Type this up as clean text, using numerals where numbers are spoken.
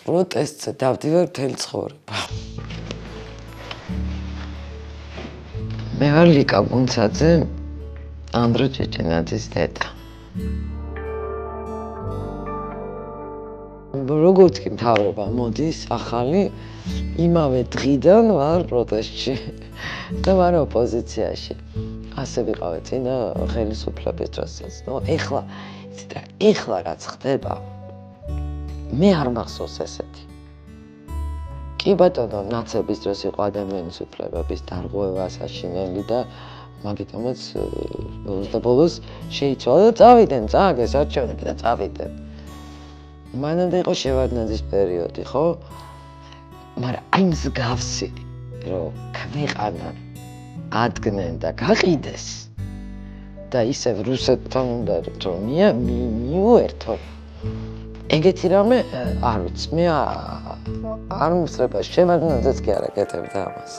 პროტესტზე დავდივარ მთელი ცხოვრება. მე ვარ ლიკა გუნცაძე, ანდრო ჭეჭენაძის დედა. როგორც კი მთავრობა მოდის ახალი, იმავე დღიდან ვარ პროტესტში და ვარ ოპოზიციაში. ასე ვიყავი წინა ხელისუფლების დროსაც. ეხლა რაც ხდება, მე არ მახსოვს ესეთი. კი ბატონო, ნაცების დროს იყო ადამიანის უფლებების დარღვევა საშინელი და მაგიტომაც ბოლოს შეიცვალა და წავიდნენ, წააგეს არჩევნები და წავიდნენ. მანამდე იყო შევარდნაძის პერიოდი, ხო? მაგრამ აი მსგავსი, რომ ქვეყანა ადგნენ და გაყიდეს და ისევ რუსეთთან უნდა რომ მიუერთონ. ეგეთი რამე არ ვიცი, მე არ მსწრება შევარდნაძეც კი არ აკეთებდა ამას.